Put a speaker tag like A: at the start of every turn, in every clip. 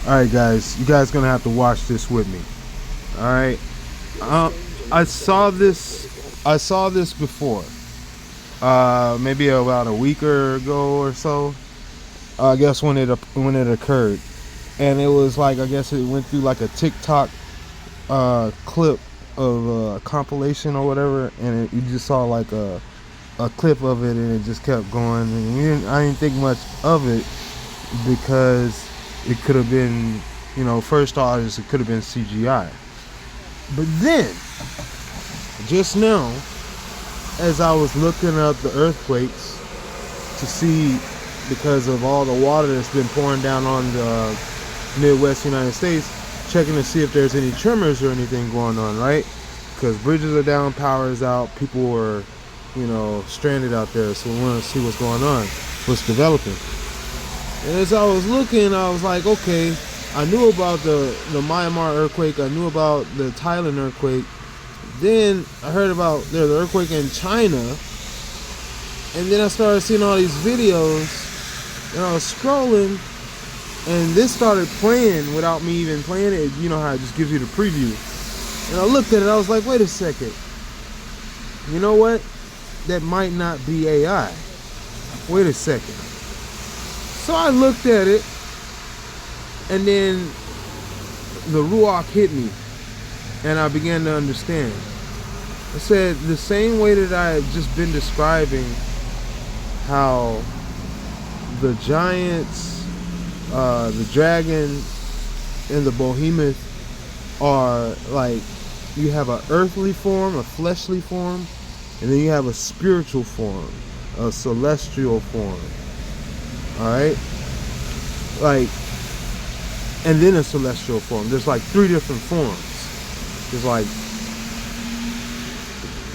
A: Alright guys, you guys gonna have to watch this with me. Alright. I saw this before. Maybe about a week ago or so. I guess when it occurred. And it was like, I guess it went through like a TikTok clip of a compilation or whatever, and you just saw like a clip of it, and it just kept going, and I didn't think much of it because it could have been, first thought is it could have been CGI. But then, just now, as I was looking up the earthquakes to see, because of all the water that's been pouring down on the Midwest United States, checking to see if there's any tremors or anything going on, right? Because bridges are down, power is out, people are, stranded out there, so we want to see what's going on, what's developing. And as I was looking, I was like, okay, I knew about the Myanmar earthquake, I knew about the Thailand earthquake, then I heard about there's an earthquake in China, and then I started seeing all these videos, and I was scrolling, and this started playing without me even playing it. You know how it just gives you the preview. And I looked at it, I was like, wait a second. You know what? That might not be AI. Wait a second. So I looked at it, and then the Ruach hit me, and I began to understand. I said, the same way that I had just been describing how the giants, the dragon and the behemoth are like, you have an earthly form, a fleshly form, and then you have a spiritual form, a celestial form. Alright? Like, and then a celestial form. There's like 3 different forms.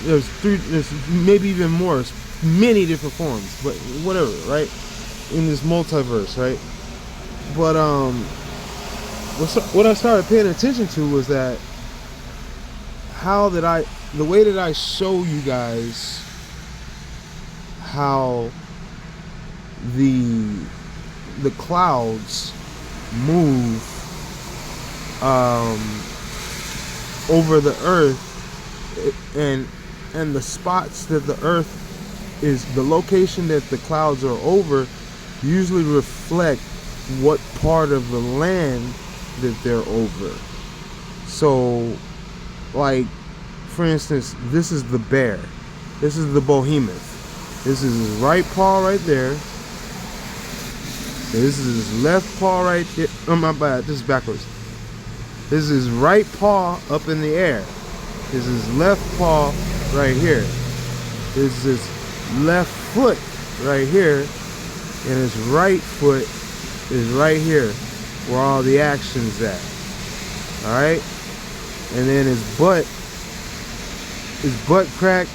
A: There's maybe even more, many different forms, but whatever, right? In this multiverse, right? But what I started paying attention to was that the way that I show you guys how the clouds move over the earth, and the spots that the earth is, the location that the clouds are over, usually reflect what part of the land that they're over. So, like, for instance, this is the bear. This is the behemoth. This is his right paw right there. This is his left paw right there. Oh, my bad. This is backwards. This is his right paw up in the air. This is his left paw right here. This is his left foot right here. And his right foot is right here, where all the action's at. Alright? And then his butt crack,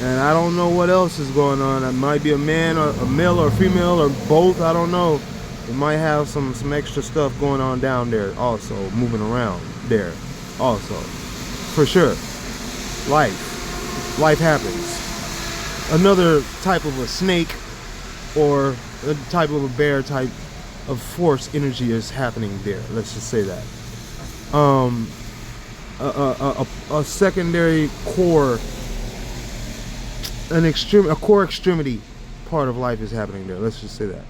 A: and I don't know what else is going on. It might be a man or a male or a female or both, I don't know. It might have some extra stuff going on down there also, moving around there also. For sure. Life happens. Another type of a snake or a type of a bear type of force energy is happening there. Let's just say that. A secondary core, a core extremity part of life is happening there. Let's just say that.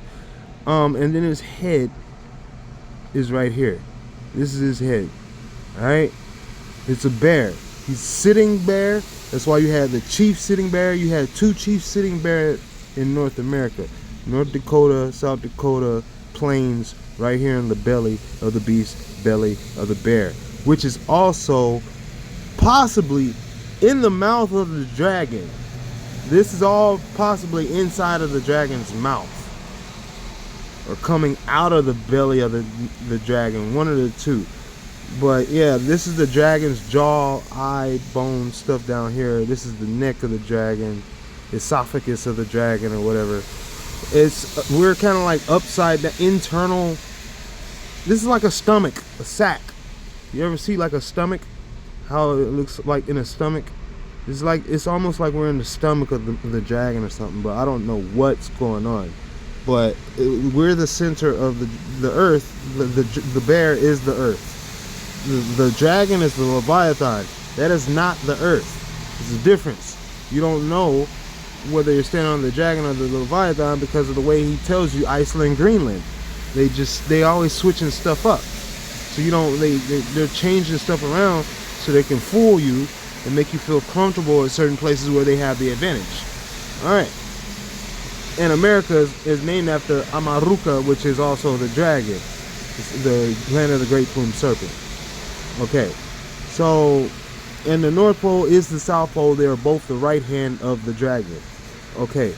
A: And then his head is right here. This is his head. Alright? It's a bear. He's sitting bear. That's why you had the chief sitting bear. You had 2 chief sitting bear in North America. North Dakota, South Dakota plains, right here in the belly of the beast, belly of the bear, which is also possibly in the mouth of the dragon. This is all possibly inside of the dragon's mouth, or coming out of the belly of the dragon, one of the 2. But yeah, this is the dragon's jaw, eye, bone stuff down here. This is the neck of the dragon, esophagus of the dragon, or whatever. We're kind of like upside the internal. This is like a stomach, a sack. You ever see like a stomach? How it looks like in a stomach? It's almost like we're in the stomach of the dragon or something, but I don't know what's going on. But we're the center of the earth. The bear is the earth. The dragon is the Leviathan. That is not the earth. There's a difference. You don't know whether you're standing on the dragon or the Leviathan because of the way he tells you Iceland, Greenland. They always switching stuff up. So you don't, they're changing stuff around so they can fool you and make you feel comfortable at certain places where they have the advantage. All right. And America is named after Amaruka, which is also the dragon. It's the land of the great plumed serpent. Okay. So, and the North Pole is the South Pole. They are both the right hand of the dragon. Okay.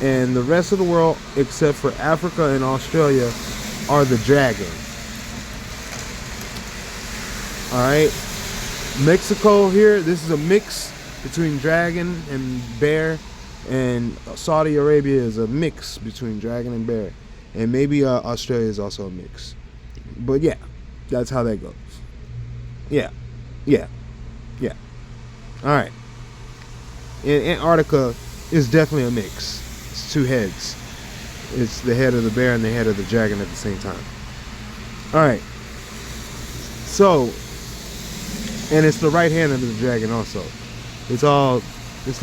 A: And the rest of the world, except for Africa and Australia, are the dragon. All right. Mexico here, this is a mix between dragon and bear. And Saudi Arabia is a mix between dragon and bear. And maybe Australia is also a mix. But yeah, that's how that goes. Yeah. All right. In Antarctica is definitely a mix. It's two heads. It's the head of the bear and the head of the dragon at the same time. All right. So, and it's the right hand of the dragon also. It's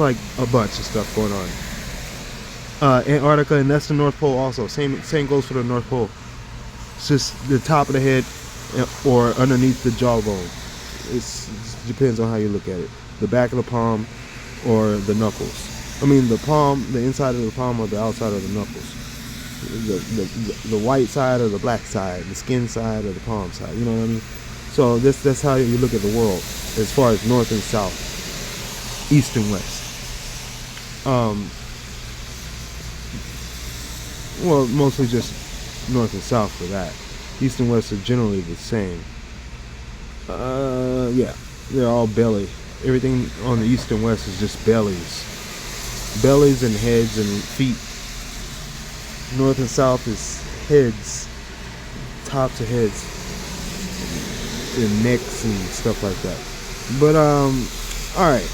A: like a bunch of stuff going on. Antarctica, and that's the North Pole also. Same goes for the North Pole. It's just the top of the head or underneath the jawbone. It depends on how you look at it. The back of the palm or the knuckles. I mean the palm, the inside of the palm or the outside of the knuckles. The white side or the black side, the skin side or the palm side. You know what I mean? So that's how you look at the world as far as north and south, east and west. Well, mostly just north and south for that. East and west are generally the same. Yeah, they're all belly. Everything on the east and west is just bellies. Bellies and heads and feet. North and south is heads, tops of heads, and necks and stuff like that. But all right.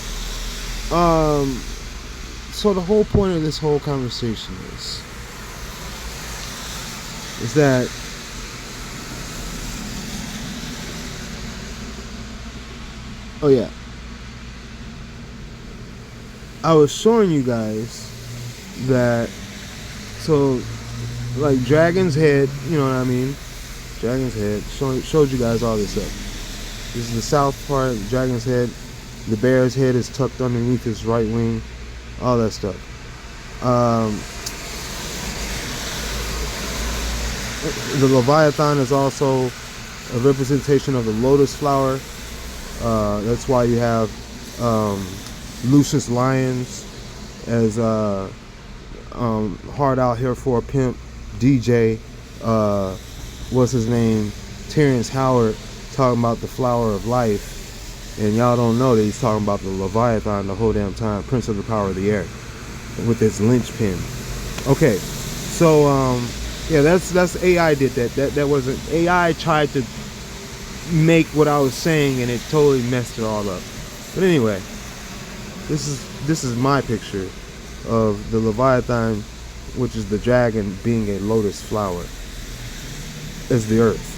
A: So the whole point of this whole conversation is that oh yeah, I was showing you guys that, so like dragon's head, you know what I mean, dragon's head, showed you guys all this stuff. This is the south part, dragon's head. The bear's head is tucked underneath his right wing, all that stuff. The Leviathan is also a representation of the lotus flower. That's why you have Lucius Lyons as Hard Out Here for a Pimp, DJ, what's his name, Terrence Howard, talking about the flower of life. And y'all don't know that he's talking about the Leviathan the whole damn time, Prince of the Power of the Air, with his linchpin. Okay, so yeah, that's AI did that. That wasn't AI tried to make what I was saying, and it totally messed it all up. But anyway, this is my picture of the Leviathan, which is the dragon being a lotus flower, as the earth.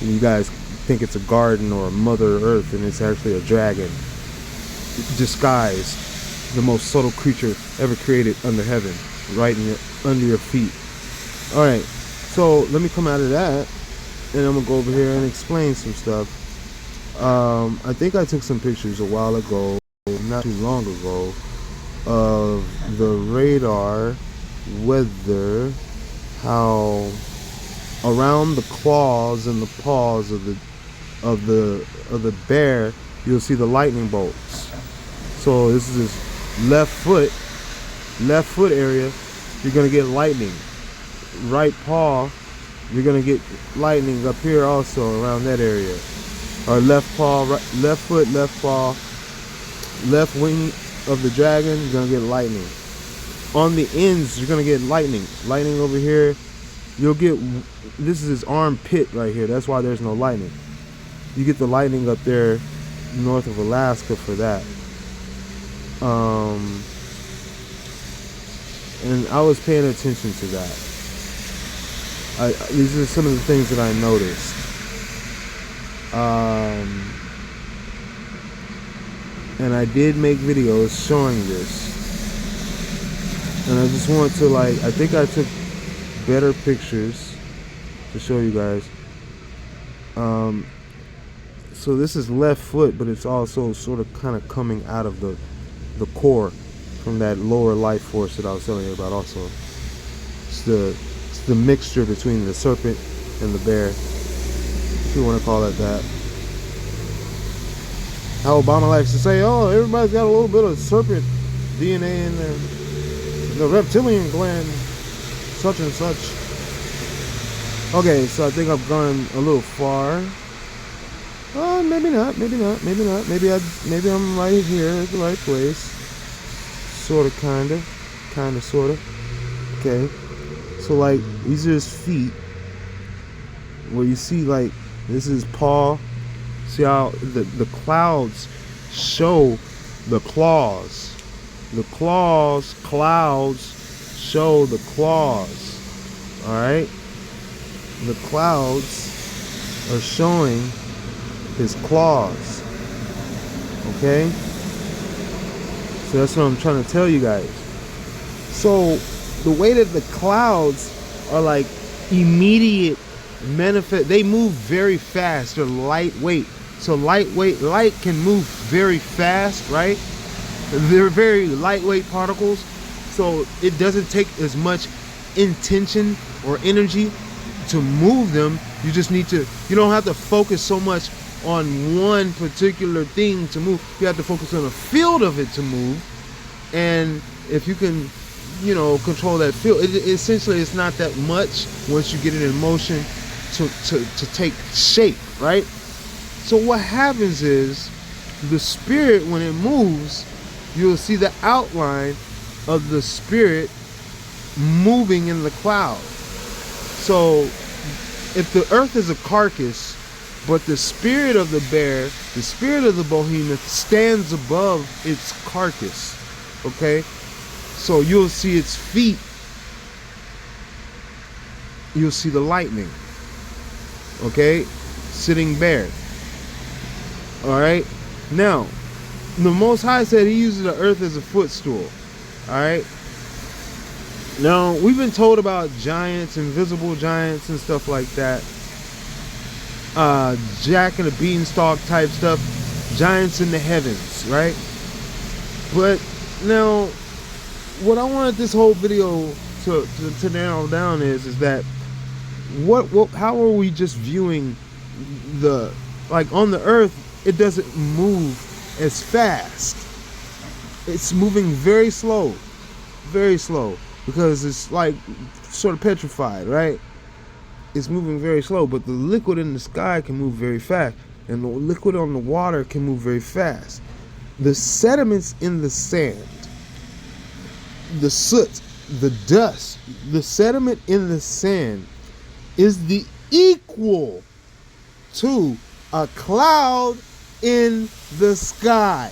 A: And you guys think it's a garden or a mother earth, and it's actually a dragon disguised, the most subtle creature ever created under heaven, right under your feet. All right, so let me come out of that, and I'm gonna go over here and explain some stuff. I think I took some pictures a while ago, not too long ago, of the radar weather, how around the claws and the paws of the bear, you'll see the lightning bolts. So this is his left foot area, you're gonna get lightning. Right paw, you're gonna get lightning up here also around that area. Or left paw, left foot, left paw, left wing of the dragon, you're gonna get lightning. On the ends, you're gonna get lightning. Lightning over here. You'll get, this is his armpit right here. That's why there's no lightning. You get the lightning up there north of Alaska for that. And I was paying attention to that. These are some of the things that I noticed. And I did make videos showing this. And I just want to, like, I think I took better pictures to show you guys. So this is left foot, but it's also sort of kind of coming out of the core from that lower life force that I was telling you about also. It's the mixture between the serpent and the bear, if you want to call it that. How Obama likes to say, oh, everybody's got a little bit of serpent DNA in there. The reptilian gland, such and such. Okay, so I think I've gone a little far. Maybe not. Maybe I'm right here at the right place. Sorta, kinda, sorta. Okay. So like these are his feet. Where you see like this is paw. See how the clouds show the claws. The clouds show the claws. Alright? The clouds are showing his claws. Okay? So that's what I'm trying to tell you guys. So the way that the clouds are like immediate manifest, they move very fast. They're lightweight. So light can move very fast, right? They're very lightweight particles. So it doesn't take as much intention or energy to move them. You just need to, you don't have to focus so much on one particular thing to move. You have to focus on the field of it to move. And if you can, you know, control that field, essentially it's not that much once you get it in motion to take shape, right? So what happens is the spirit, when it moves, you'll see the outline of the spirit moving in the cloud. So if the earth is a carcass, but the spirit of the bear, the spirit of the behemoth stands above its carcass, okay? So you'll see its feet, you'll see the lightning, okay? Sitting bare. All right? Now, the Most High said he uses the earth as a footstool. All right? Now, we've been told about giants, invisible giants and stuff like that. Jack and the Beanstalk type stuff. Giants in the heavens, right? But now, what I wanted this whole video to narrow down is that how are we just viewing the, like on the earth, it doesn't move as fast. It's moving very slow, because it's like sort of petrified, right? It's moving very slow, but the liquid in the sky can move very fast, and the liquid on the water can move very fast. The sediments in the sand, the soot, the dust, the sediment in the sand is the equal to a cloud in the sky.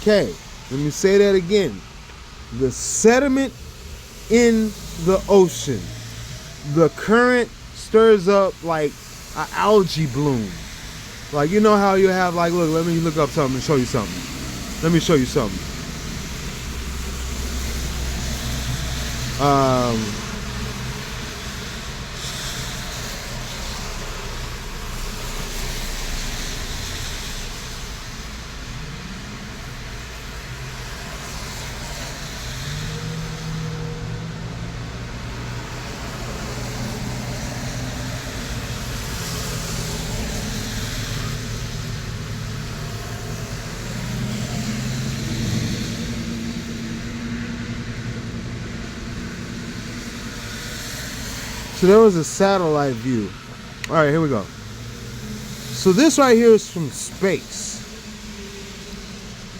A: Okay, let me say that again. The sediment in the ocean, the current stirs up like an algae bloom. Like, you know how you have, like, look, let me look up something and show you something. Let me show you something. So there was a satellite view. All right, here we go. So this right here is from space.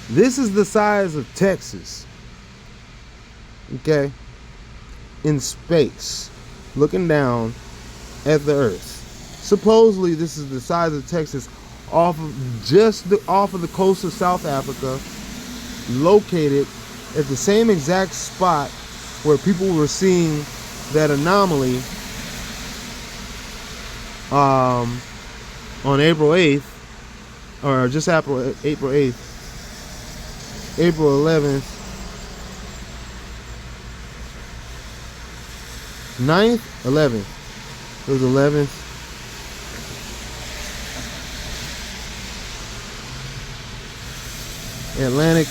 A: This is the size of Texas. Okay? In space, looking down at the Earth. Supposedly this is the size of Texas off of the coast of South Africa, located at the same exact spot where people were seeing that anomaly on April 8th, or just April 8th, April 11th, 9th, 11th. It was 11th. Atlantic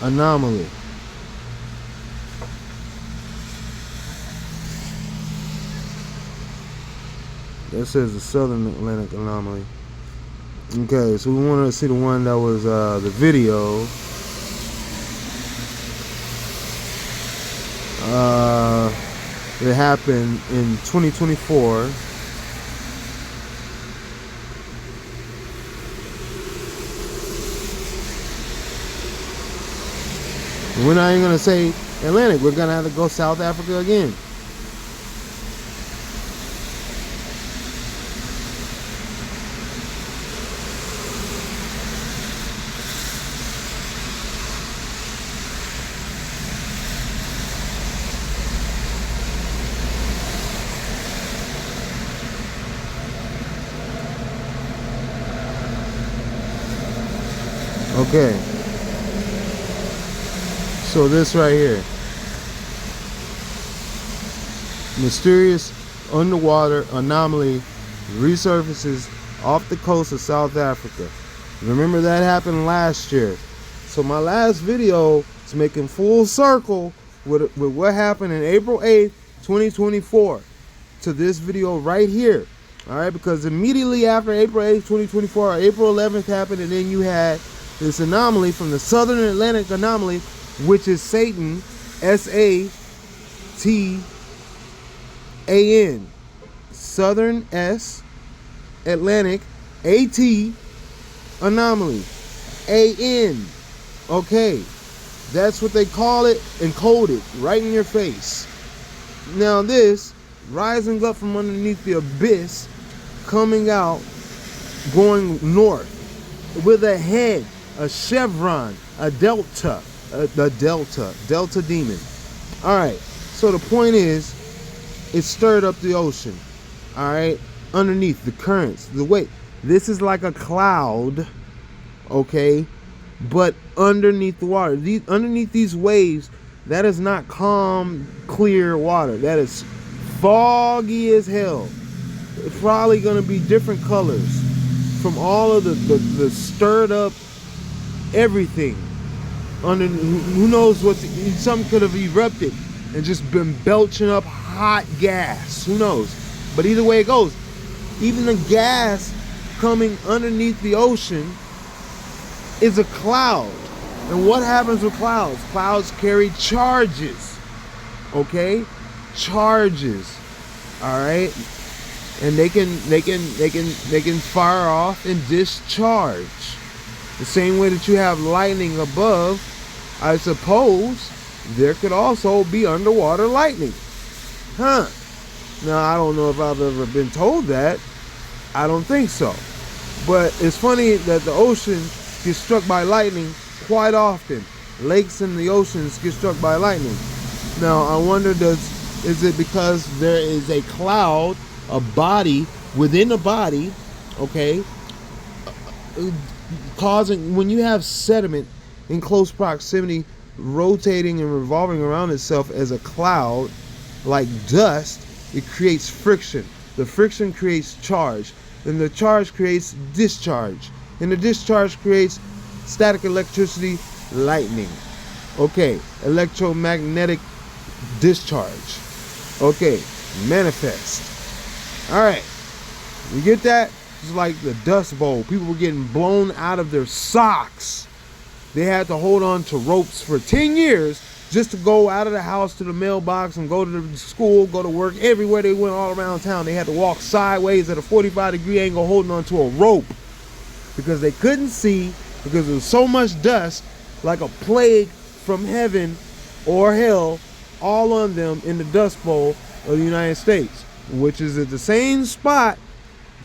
A: anomaly. That says the Southern Atlantic anomaly. Okay, so we want to see the one that was the video. It happened in 2024. We're not even going to say Atlantic. We're going to have to go South Africa again. Okay. So this right here. Mysterious underwater anomaly resurfaces off the coast of South Africa. Remember that happened last year. So my last video is making full circle with what happened in April 8th, 2024 to this video right here. All right, because immediately after April 8th, 2024, April 11th happened, and then you had this anomaly from the Southern Atlantic anomaly, which is Satan, S-A-T-A-N, Southern S, Atlantic, A-T, anomaly, A-N. Okay, that's what they call it, encoded right in your face. Now this, rising up from underneath the abyss, coming out, going north, with a head, a chevron, a delta, delta demon. All right, so the point is, it stirred up the ocean. All right, underneath the currents, the weight. This is like a cloud, okay, but underneath the water. Underneath these waves, that is not calm, clear water. That is foggy as hell. It's probably gonna be different colors from all of the stirred up everything. Who knows what? Something could have erupted and just been belching up hot gas. Who knows? But either way it goes, even the gas coming underneath the ocean is a cloud. And what happens with clouds? Clouds carry charges. Okay, charges. All right, and they can fire off and discharge. The same way that you have lightning above, I suppose there could also be underwater lightning. Huh. Now, I don't know if I've ever been told that. I don't think so. But it's funny that the ocean gets struck by lightning quite often. Lakes and the oceans get struck by lightning. Now, I wonder, is it because there is a cloud, a body within a body, okay, causing, when you have sediment in close proximity rotating and revolving around itself as a cloud like dust, it creates friction. The friction creates charge, and the charge creates discharge, and the discharge creates static electricity, lightning. Okay, electromagnetic discharge. Okay, manifest. All right, you get that? It's like the Dust Bowl. People were getting blown out of their socks. They had to hold on to ropes for 10 years just to go out of the house to the mailbox and go to the school, go to work. Everywhere they went all around town, they had to walk sideways at a 45-degree angle holding on to a rope because they couldn't see, because there was so much dust, like a plague from heaven or hell, all on them in the Dust Bowl of the United States, which is at the same spot,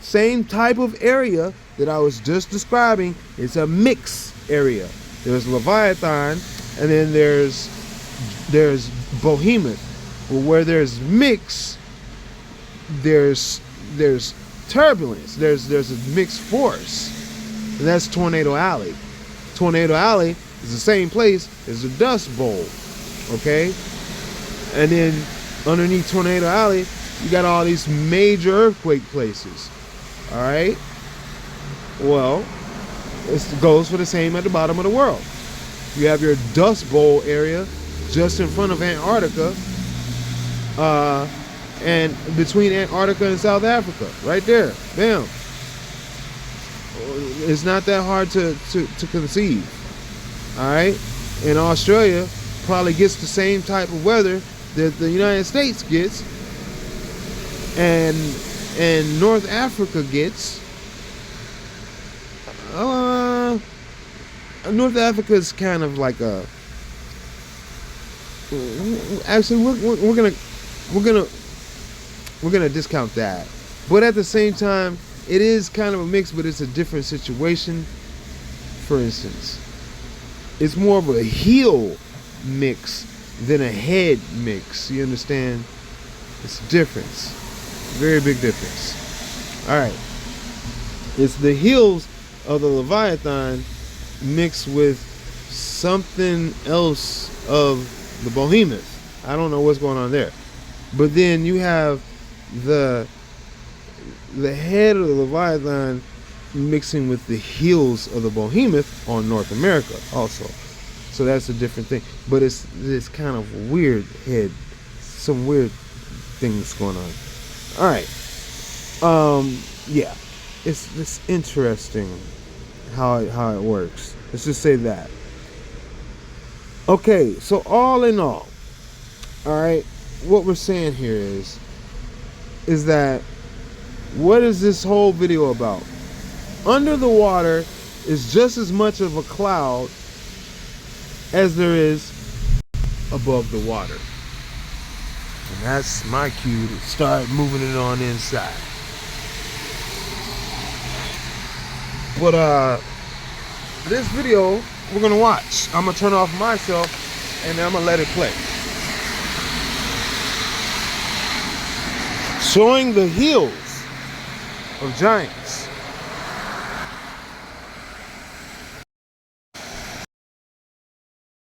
A: same type of area that I was just describing. It's a mix area. There's Leviathan, and then there's Behemoth. Well, where there's mix, there's turbulence. There's a mixed force, and that's Tornado Alley. Tornado Alley is the same place as the Dust Bowl, okay? And then underneath Tornado Alley, you got all these major earthquake places, all right? Well, it goes for the same at the bottom of the world. You have your Dust Bowl area just in front of Antarctica, and between Antarctica and South Africa, right there, bam. It's not that hard to conceive, all right? And Australia probably gets the same type of weather that the United States gets, and North Africa gets. North Africa is kind of like a. Actually, we're gonna discount that, but at the same time, it is kind of a mix, but it's a different situation. For instance, it's more of a heel mix than a head mix. You understand? It's a difference, very big difference. All right, it's the heels of the Leviathan mixed with something else of the Behemoth. I don't know what's going on there, but then you have the head of the Leviathan mixing with the heels of the Behemoth on North America also. So that's a different thing, but it's this kind of weird head, some weird things going on. All right, yeah, it's interesting how it works. Let's just say that. Okay, so all in all right, what we're saying here is that what is this whole video about? Under the water is just as much of a cloud as there is above the water. And that's my cue to start moving it on inside. But this video we're gonna watch. I'm gonna turn off myself and then I'm gonna let it play. Showing the heels of giants.